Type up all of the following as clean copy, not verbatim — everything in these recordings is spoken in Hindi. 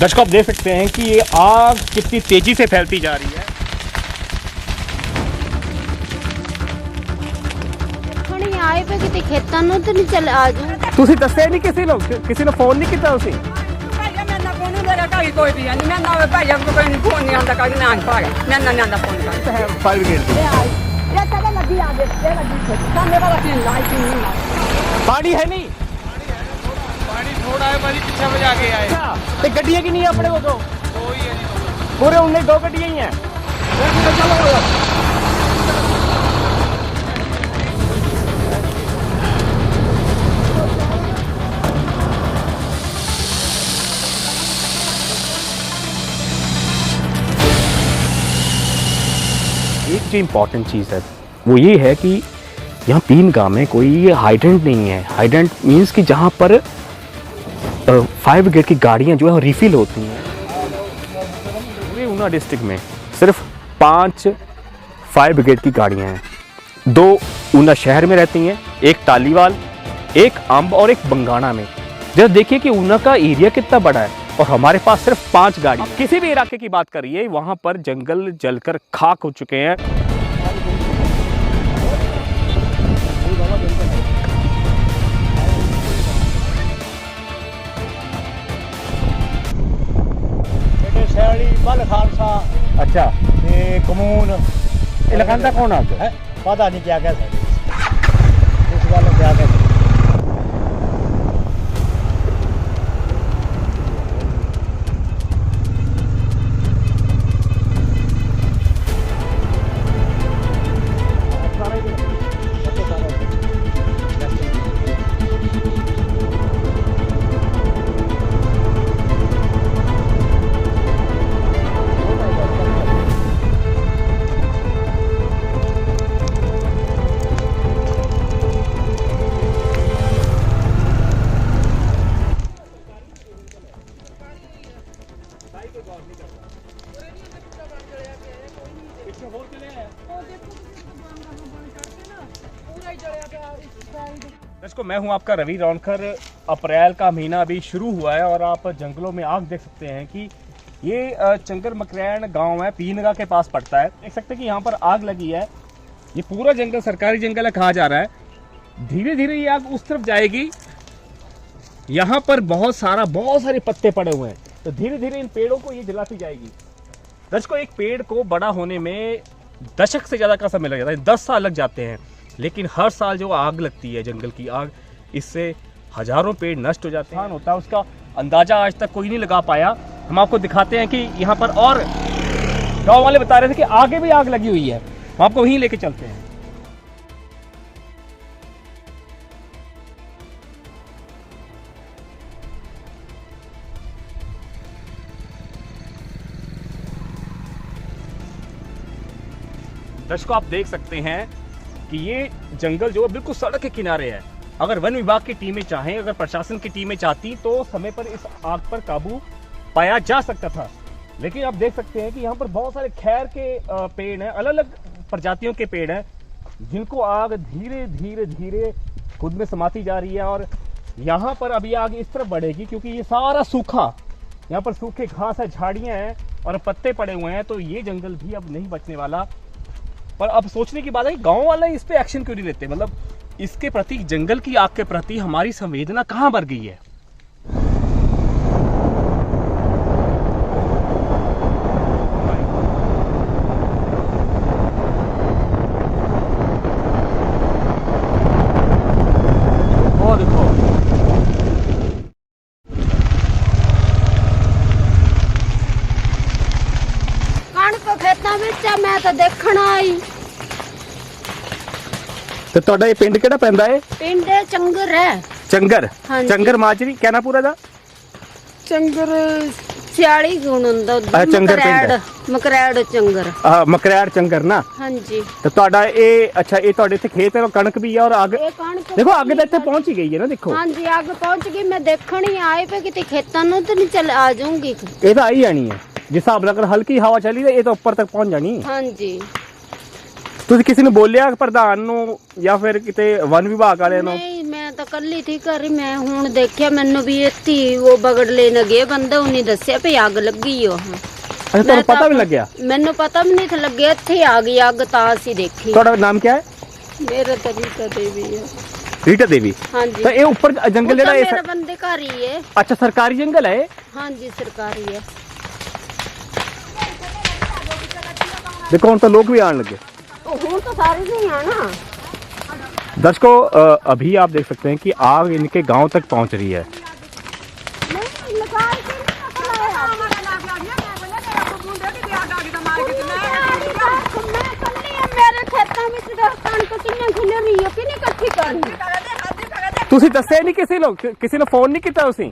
दर्शक आप देख सकते हैं कि ये आग कितनी तेजी से फैलती जा रही है। आए पे किते खेतां नूं ते नहीं चल आ जाऊं। ਤੁਸੀਂ ਦੱਸਿਆ ਨਹੀਂ ਕਿਸੇ ਨੂੰ ਫੋਨ ਨਹੀਂ ਕੀਤਾ ਤੁਸੀਂ? ਭਾਈਆ ਮੈਂ ਨਾ ਫੋਨ ਮੇਰਾ ਕਾਈ ਕੋਈ ਵੀ ਨਹੀਂ ਮੈਂ ਨਾ ਭਾਈਆ ਕੋਈ ਨਹੀਂ ਫੋਨ ਨਹੀਂ ਆਂਦਾ ਕਾਈ ਨਾ ਭਾਈ ਮੈਂ ਨਾ ਫੋਨ ਕਰ ਫਾਇਰ ਬ੍ਰਿਗੇਡ ਦੀ ਇਹ ਤਾਂ ਲੱਗੀ ਆ ਦੇ ਇਹ ਲੱਗੀ ਤਾਂ ਮੇਰਾ ਲੱਗੀ ਲਾਈਟ ਨਹੀਂ ਪਾਣੀ ਹੈ ਨਹੀਂ पानी थोड़ा है भाजी पीछे में जाके आए अच्छा ਤੇ ਗੱਡੀਆਂ ਕਿ ਨਹੀਂ ਆਪਣੇ ਕੋਲ ਤੋਂ कोई है नहीं पूरे उनने दो ਗੱਡੀਆਂ ਹੀ ਹੈ एक जो इम्पॉर्टेंट चीज़ है वो ये है कि यहाँ 3 गांव में कोई हाइड्रेंट नहीं है। हाइड्रेंट मीन्स कि जहाँ पर फायर ब्रिगेड की गाड़ियाँ जो है रिफिल होती हैं। पूरे ऊना डिस्ट्रिक्ट में सिर्फ 5 फायर ब्रिगेड की गाड़ियाँ हैं। 2 ऊना शहर में रहती हैं, एक टालीवाल, एक अम्ब और एक बंगाणा में। जब देखिए कि ऊना का एरिया कितना बड़ा है और हमारे पास सिर्फ 5 गाड़ी। किसी भी इलाके की बात करिए वहाँ पर जंगल जलकर खाक हो चुके हैं। बल खालसा अच्छा कमून ये लगाता कौन आता है? पता नहीं क्या कह सकते इस गल क्या कह सकते। दोस्तों मैं हूं आपका रवि रौनकर। अप्रैल का महीना अभी शुरू हुआ है और आप जंगलों में आग देख सकते हैं कि ये चंगर मकरैण गांव है, पीनगा के पास पड़ता है। देख सकते हैं कि यहाँ पर आग लगी है। ये पूरा जंगल सरकारी जंगल है कहा जा रहा है। धीरे धीरे ये आग उस तरफ जाएगी। यहाँ पर बहुत सारे पत्ते पड़े हुए हैं तो धीरे धीरे इन पेड़ों को ये जलाती जाएगी। दर्शकों एक पेड़ को बड़ा होने में दशक से ज़्यादा का समय लग जाता है, 10 साल लग जाते हैं। लेकिन हर साल जो आग लगती है जंगल की आग, इससे हजारों पेड़ नष्ट हो जाते हैं। होता है उसका अंदाजा आज तक कोई नहीं लगा पाया। हम आपको दिखाते हैं कि यहाँ पर और गांव वाले बता रहे थे कि आगे भी आग लगी हुई है। हम आपको वहीं लेके चलते हैं। दर्शकों आप देख सकते हैं कि ये जंगल जो है बिल्कुल सड़क के किनारे है। अगर वन विभाग की टीमें चाहें, अगर प्रशासन की टीमें चाहती तो समय पर इस आग पर काबू पाया जा सकता था। लेकिन आप देख सकते हैं कि यहाँ पर बहुत सारे खैर के पेड़ हैं, अलग अलग प्रजातियों के पेड़ हैं, जिनको आग धीरे धीरे धीरे खुद में समाती जा रही है। और यहाँ पर अभी आग इस तरफ बढ़ेगी क्योंकि ये सारा सूखा, यहाँ पर सूखे घास है, झाड़ियाँ हैं और पत्ते पड़े हुए हैं। तो ये जंगल भी अब नहीं बचने वाला। पर अब सोचने की बात है कि गांव वाले इस पे एक्शन क्यों नहीं लेते? मतलब इसके प्रति, जंगल की आग के प्रति हमारी संवेदना कहां बढ़ गई है? वो देखो कणक खेतां विच आ, मैं तो देखण आई। तो ਤੁਹਾਡਾ ਇਹ ਪਿੰਡ ਕਿਹੜਾ ਪੈਂਦਾ ਹੈ? पिंड चंगर है। ਚੰਗਰ। हाँ जी। ਚੰਗਰ ਮਾਜਰੀ ਕਹਿਣਾ ਪੂਰਾ ਦਾ चंगर 40 गुण हुंदा अच्छा, चंगर पिंड है। मकरैड़ चंगर। ਮਕਰੈੜ ਚੰਗਰ ਨਾ। हाँ जी। ਤੇ ਤੁਹਾਡਾ ਇਹ ਅੱਛਾ ਇਹ ਤੁਹਾਡੇ ਇੱਥੇ ਖੇਤ ਹੈ, ਕਣਕ ਵੀ ਹੈ ਔਰ ਅੱਗ ये कणक देखो ਅੱਗ ਤਾਂ ਇੱਥੇ ਪਹੁੰਚ ਹੀ ਗਈ ਹੈ ਨਾ। ਦੇਖੋ हाँ जी आग पहुंच गई। मैं देखण ही आए पे किते खेतां नूं ते नहीं चल आ जाऊंगी। ਇਹ ਤਾਂ ਆਈ ਜਾਣੀ ਹੈ ਜਿਸ ਹਿਸਾਬ ਨਾਲ ਅਗਰ ਹਲਕੀ ਹਵਾ ਚੱਲੀ ਤਾਂ ਇਹ ਤਾਂ ਉੱਪਰ ਤੱਕ ਪਹੁੰਚ ਜਾਣੀ। हाँ जी। ਤੁਸੀਂ ਕਿਸੇ ਨੂੰ ਬੋਲਿਆ ਪ੍ਰਧਾਨ ਨੂੰ ਜਾਂ ਫਿਰ ਕਿਤੇ ਵਨ ਵਿਭਾਗ ਵਾਲਿਆਂ ਨੂੰ? नहीं मैं ਤਾਂ ਕੱਲੀ ਥੀ ਘਰ ਮੈਂ ਹੁਣ ਦੇਖਿਆ ਮੈਨੂੰ ਵੀ ਇੱਥੇ ਉਹ ਬਗੜ ਲੈਣ ਗਏ ਬੰਦਾ ਉਹਨੇ ਦੱਸਿਆ ਵੀ ਅੱਗ ਲੱਗੀ ਉਹ ਅੱਛਾ ਤੁਹਾਨੂੰ ਪਤਾ ਵੀ ਲੱਗਿਆ? ਮੈਨੂੰ ਪਤਾ ਵੀ ਨਹੀਂ ਥਾ ਲੱਗਿਆ ਇੱਥੇ ਆ ਗਈ ਅੱਗ ਤਾਂ ਅਸੀਂ ਦੇਖੀ। ਤੁਹਾਡਾ ਨਾਮ ਕੀ ਹੈ? ਮੇਰਾ ਤਾਂ ਰੀਟਾ ਦੇਵੀ ਹੈ। ਰੀटा देवी। ਹਾਂਜੀ तो ये ऊपर जंगल ਉਹ ਤਾਂ जेड़ा ਮੇਰਾ ਬੰਦੇ ਘਰ ਹੀ ਹੈ। अच्छा सरकारी जंगल है? ਹਾਂਜੀ ਸਰਕਾਰੀ ਹੈ। देखो हम तो लोग भी आने लगे। ਹੁਣ ਤਾਂ ਸਾਰੇ ਨਹੀਂ ਆਣਾ। दर्शकों अभी आप देख सकते हैं कि आग इनके गांव तक पहुंच रही है। ਨਹੀਂ ਲਗਾ ਕੇ ਮੇਰੇ ਖੇਤਾਂ ਵਿੱਚ ਤਾਂ ਕਣਕ ਕਿੰਨੇ ਖਿਲ ਰਹੀ ਹੈ ਕਿੰਨੇ ਇਕੱਠੀ ਕਰਨੀ। ਤੁਸੀਂ ਦੱਸਿਆ ਨਹੀਂ ਕਿਸੇ ਨੂੰ ਫੋਨ ਨਹੀਂ ਕੀਤਾ ਤੁਸੀਂ?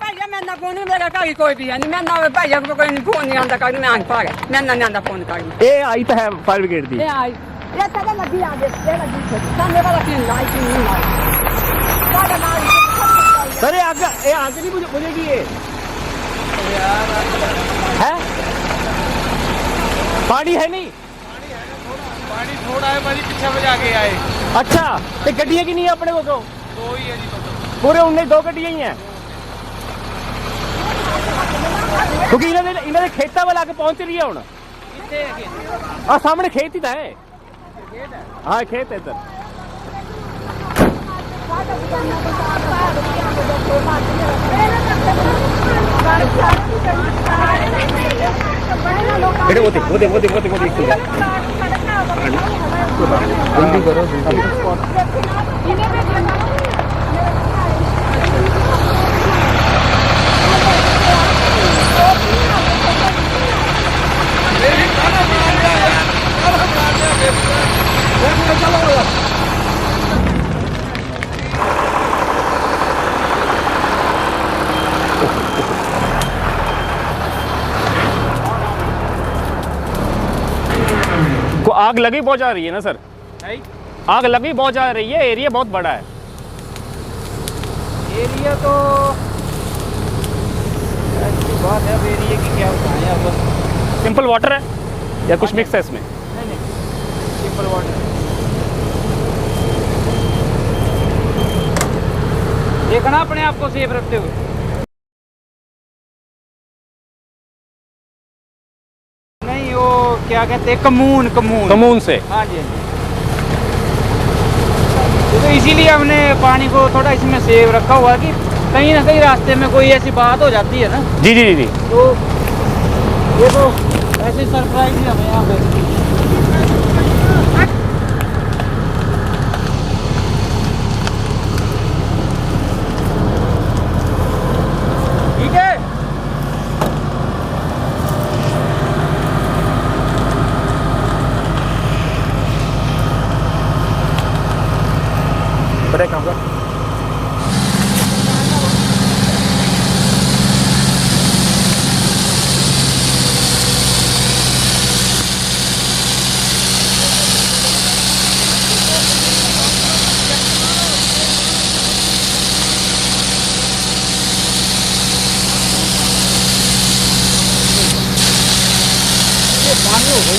ਭਾਈਆ ਮੈਂ ਨਾ ਫੋਨ ਮੇਰਾ ਘਰ ਕੋਈ ਵੀ ਨਹੀਂ ਮੈਂ ਨਾ ਭਾਈਆ ਕੋਈ ਨਹੀਂ ਫੋਨ ਨਹੀਂ ਆਉਂਦਾ ਕਰ ਮੈਂ ਭਾਗ ਮੈਂ ਨਾ ਆਉਂਦਾ ਫੋਨ ਕਰ ਇਹ ਆਈ ਤਾਂ ਹੈ ਫਾਇਰ ਬ੍ਰਿਗੇਡ ਦੀ। ਇਹ ਆਈ ਇਹ ਤਾਂ ਲੱਗੀ ਆ ਗਈ ਇਹ ਲੱਗੀ ਸਾਹਮਣੇ ਵਾਲਾ ਕੀ ਲਾਈਟ ਨਹੀਂ ਲਾਈ ਸਾਡਾ ਨਾਲ सर ये आग नहीं बुझेगी ये है? पानी है नहीं? पानी थोड़ा है भाजी पीछे बजा के आए। अच्छा तो गड्डियां की नहीं है अपने को? दो ही है जी मतलब। पूरे 19 2 गड्डियां ही हैं क्योंकि इन्होंने खेता वाला आके पहुंच रही है हुण। आ सामने खेत ही तो है। हाँ खेत है इधर। वो जल्दी करो को आग लगी बहुत जा रही है ना सर? आग लगी बहुत जा रही है। एरिया बहुत बड़ा है। एरिया तो ऐसी बात है, अब एरिया की क्या बताएं अब। सिंपल वाटर है या कुछ मिक्स है इसमें? नहीं सिंपल वाटर। देखना अपने आप को सेफ रखते हुए। नहीं वो क्या कहते हैं कमून से। हाँ जी तो इसीलिए हमने पानी को थोड़ा इसमें सेव रखा हुआ कि कहीं ना कहीं रास्ते में कोई ऐसी बात हो जाती है ना। जी जी जी। तो ये तो ऐसे सरप्राइज ही हमें यहाँ पे। ठीक है बड़े काम का पानी हो गई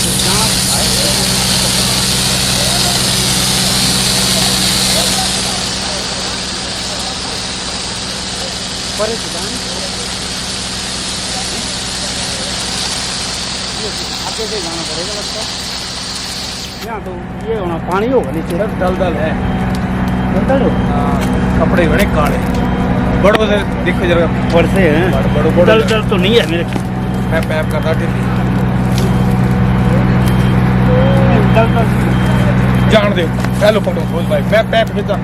आगे से जाना पड़ेगा लगता है। यहाँ तो ये होना पानी होगा नीचे दलदल है। दलदल हो कपड़े बड़े काले बड़ो से देखो जरा बरसे हैं। बड़ो दलदल तो नहीं है मेरे मैं पैप कर रहा ढिल्ली दलदल जान दे हेलो पकड़ो बोल भाई मैं पैप खींचा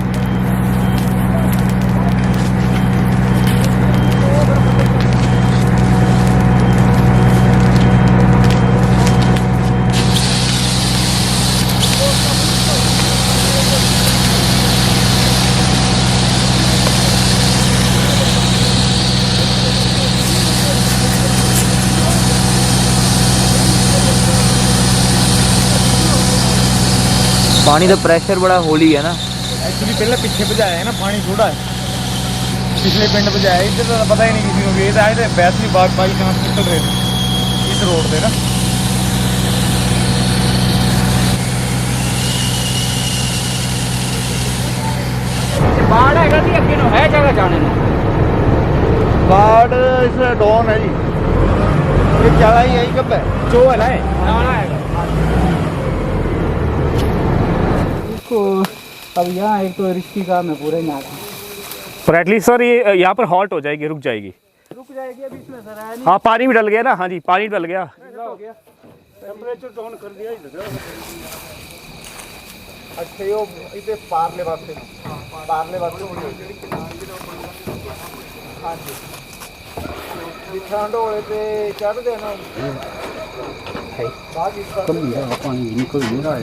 पानी का प्रेशर बड़ा होली है ना। एक्चुअली पहले पीछे बजाया है ना पानी थोड़ा है पिछले पिंड बजाया इधर तो पता ही नहीं किसी को ये आए थे वैसे ही बाग बाई कहाँ निकल रहे थे इस रोड पे ना बाढ़ है कि अगे नो है जगह जाने नो बाढ़ इस डॉन है जी, ये चला ही यही कब है जो है ना जाना है इसको। अब यहाँ एक तो रिस्की काम है पूरे ना पर एटलीस्ट सर ये यहाँ पर हॉल्ट हो जाएगी, रुक जाएगी। जाएगी अभी इसमें सर है हाँ पानी भी डल गया ना, हाँ जी पानी डल गया। हो गया टेम्परेचर डाउन कर दिया अच्छा यो इधर पारले वास्ते बड़ी होती हाँ जी ठंड होए ते चढ़ देना पानी निकल नहीं रहा है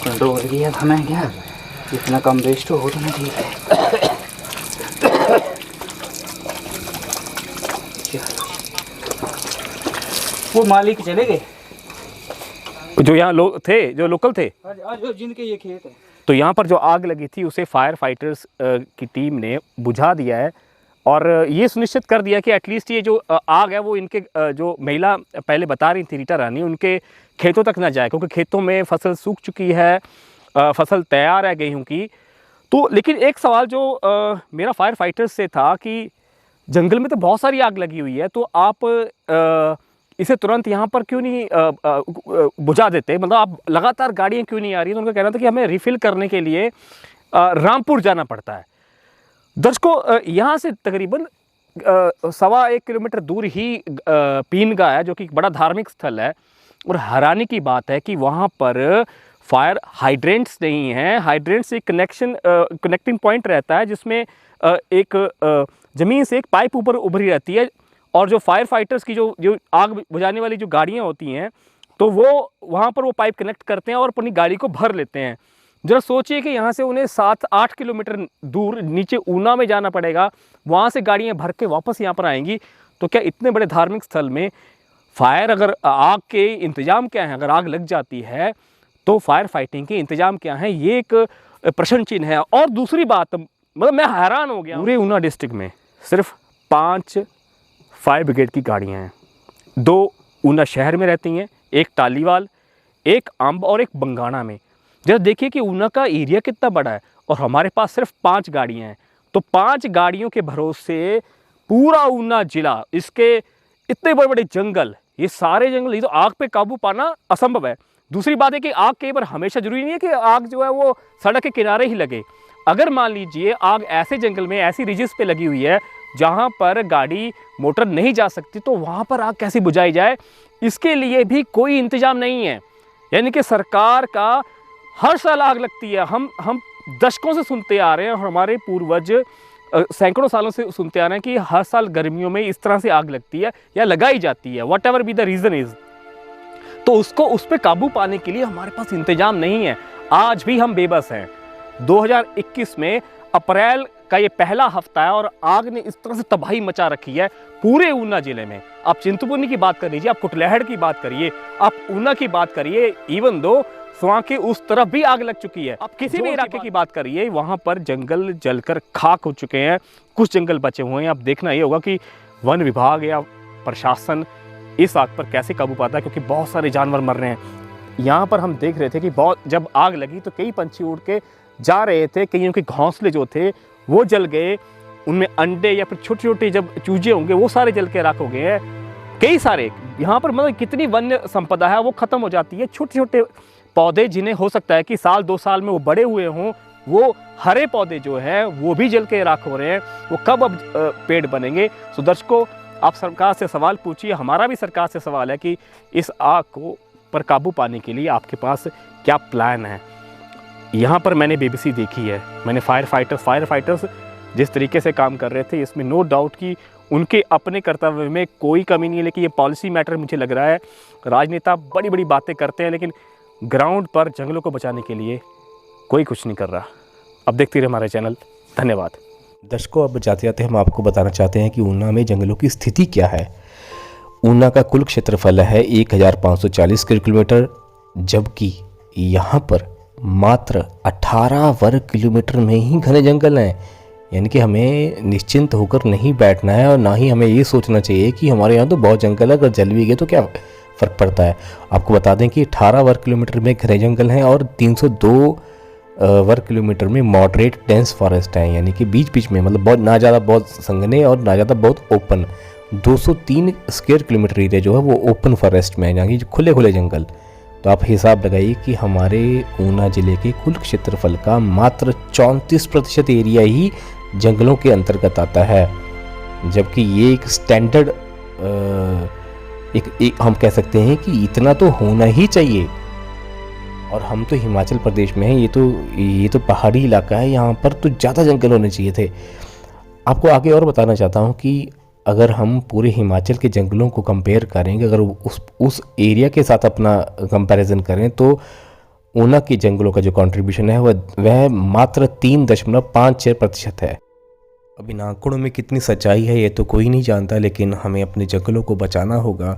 कंट्रोल किया था मैं क्या इतना कम वेस्ट हो तो नहीं ठीक है। वो मालिक चले गए जो यहाँ लोग थे, जो लोकल थे, आज जिनके ये खेत है। तो यहाँ पर जो आग लगी थी उसे फायर फाइटर्स की टीम ने बुझा दिया है और ये सुनिश्चित कर दिया कि एटलीस्ट ये जो आग है वो इनके जो महिला पहले बता रही थी रीटा रानी, उनके खेतों तक ना जाए, क्योंकि खेतों में फसल सूख चुकी है, फसल तैयार है गेहूं की। तो लेकिन एक सवाल जो मेरा फायर फाइटर्स से था कि जंगल में तो बहुत सारी आग लगी हुई है, तो आप इसे तुरंत यहाँ पर क्यों नहीं बुझा देते, मतलब आप लगातार गाड़ियाँ क्यों नहीं आ रही? तो उनका कहना था कि हमें रिफ़िल करने के लिए रामपुर जाना पड़ता है। दर्शकों, यहाँ से तकरीबन 1.25 किलोमीटर दूर ही पीनगा है, जो कि एक बड़ा धार्मिक स्थल है। और हैरानी की बात है कि वहाँ पर फायर हाइड्रेंट्स नहीं हैं। हाइड्रेंट्स एक कनेक्टिंग पॉइंट रहता है जिसमें एक ज़मीन से एक पाइप ऊपर उभरी रहती है, और जो फायर फाइटर्स की जो आग बुझाने वाली जो गाड़ियाँ होती हैं, तो वो वहाँ पर वो पाइप कनेक्ट करते हैं और अपनी गाड़ी को भर लेते हैं। जरा सोचिए कि यहाँ से उन्हें 7-8 किलोमीटर दूर नीचे ऊना में जाना पड़ेगा, वहाँ से गाड़ियाँ भर के वापस यहाँ पर आएंगी। तो क्या इतने बड़े धार्मिक स्थल में फायर, अगर आग के इंतज़ाम क्या हैं, अगर आग लग जाती है तो फायर फाइटिंग के इंतज़ाम क्या हैं, ये एक प्रश्न चिन्ह है। और दूसरी बात, मतलब मैं हैरान हो गया, पूरे ऊना डिस्ट्रिक्ट में सिर्फ 5 फायर ब्रिगेड की गाड़ियाँ हैं। 2 ऊना शहर में रहती हैं, एक टालीवाल, एक अंब और एक बंगाणा में। जब देखिए कि ऊना का एरिया कितना बड़ा है और हमारे पास सिर्फ 5 गाड़ियाँ हैं, तो 5 गाड़ियों के भरोसे पूरा ऊना जिला, इसके इतने बड़े बड़े जंगल, ये सारे जंगल, ये तो आग पे काबू पाना असंभव है। दूसरी बात है कि आग कई बार हमेशा जरूरी नहीं है कि आग जो है वो सड़क के किनारे ही लगे। अगर मान लीजिए आग ऐसे जंगल में, ऐसी रिजिस पे लगी हुई है जहाँ पर गाड़ी मोटर नहीं जा सकती, तो वहाँ पर आग कैसे बुझाई जाए, इसके लिए भी कोई इंतजाम नहीं है। यानी कि सरकार का हर साल आग लगती है। हम दशकों से सुनते आ रहे हैं और हमारे पूर्वज सैकड़ों सालों से सुनते आ रहे हैं कि हर साल गर्मियों में इस तरह से आग लगती है या लगाई जाती है, what ever be the reason is. तो उस पर काबू पाने के लिए हमारे पास इंतजाम नहीं है। आज भी हम बेबस हैं। 2021 में अप्रैल का ये पहला हफ्ता है और आग ने इस तरह से तबाही मचा रखी है पूरे ऊना जिले में। आप चिंतपूर्णी की बात कर लीजिए, आप कुटलैहड़ की बात करिए, आप ऊना की बात करिए, इवन दो स्वां के उस तरफ भी आग लग चुकी है। आप किसी भी इलाके की बात करिए, वहां पर जंगल जलकर खाक हो चुके हैं, कुछ जंगल बचे हुए हैं। अब देखना ये होगा कि वन विभाग या प्रशासन इस आग पर कैसे काबू पाता है, क्योंकि बहुत सारे जानवर मर रहे हैं। यहाँ पर हम देख रहे थे कि जब आग लगी तो कई पंछी उड़ के जा रहे थे, कईयों के घोंसले जो थे वो जल गए, उनमें अंडे या फिर छोटे छोटे जब चूजे होंगे वो सारे जल के राख हो गए हैं। कई सारे यहाँ पर मतलब कितनी वन्य संपदा है वो खत्म हो जाती है। छोटे छोटे पौधे जिन्हें हो सकता है कि साल 2 साल में वो बड़े हुए हों, वो हरे पौधे जो हैं वो भी जल के राख हो रहे हैं। वो कब अब पेड़ बनेंगे? सो दर्शकों, आप सरकार से सवाल पूछिए, हमारा भी सरकार से सवाल है कि इस आग को पर काबू पाने के लिए आपके पास क्या प्लान है। यहाँ पर मैंने BBC देखी है, मैंने फायर फाइटर्स जिस तरीके से काम कर रहे थे, इसमें नो डाउट कि उनके अपने कर्तव्य में कोई कमी नहीं है। लेकिन ये पॉलिसी मैटर मुझे लग रहा है, राजनेता बड़ी बड़ी बातें करते हैं लेकिन ग्राउंड पर जंगलों को बचाने के लिए कोई कुछ नहीं कर रहा। अब देखते रहिए हमारे चैनल। धन्यवाद। दर्शकों, अब जाते जाते हम आपको बताना चाहते हैं कि ऊना में जंगलों की स्थिति क्या है। ऊना का कुल क्षेत्रफल है 1540 किलोमीटर, जबकि यहाँ पर मात्र 18 वर्ग किलोमीटर में ही घने जंगल हैं। यानी कि हमें निश्चिंत होकर नहीं बैठना है और ना ही हमें ये सोचना चाहिए कि हमारे यहाँ तो बहुत जंगल है, अगर जल भी गए तो क्या फ़र्क पड़ता है। आपको बता दें कि 18 वर्ग किलोमीटर में घने जंगल हैं और 302 वर्ग किलोमीटर में मॉडरेट डेंस फॉरेस्ट है, यानी कि बीच बीच में, मतलब बहुत ना ज़्यादा बहुत संघने और ना ज़्यादा बहुत ओपन। 203 स्क्वायर किलोमीटर एरिया जो है वो ओपन फॉरेस्ट में है, यानी कि खुले खुले जंगल। तो आप हिसाब लगाइए कि हमारे ऊना ज़िले के कुल क्षेत्रफल का मात्र 34% एरिया ही जंगलों के अंतर्गत आता है, जबकि ये एक स्टैंडर्ड एक हम कह सकते हैं कि इतना तो होना ही चाहिए। और हम तो हिमाचल प्रदेश में हैं, ये तो पहाड़ी इलाका है, यहाँ पर तो ज़्यादा जंगल होने चाहिए थे। आपको आगे और बताना चाहता हूँ कि अगर हम पूरे हिमाचल के जंगलों को कंपेयर करेंगे, अगर उस एरिया के साथ अपना कंपैरिजन करें, तो ऊना के जंगलों का जो कंट्रीब्यूशन है वह मात्र 3.56% है। अब इन आंकड़ों में कितनी सच्चाई है ये तो कोई नहीं जानता, लेकिन हमें अपने जंगलों को बचाना होगा।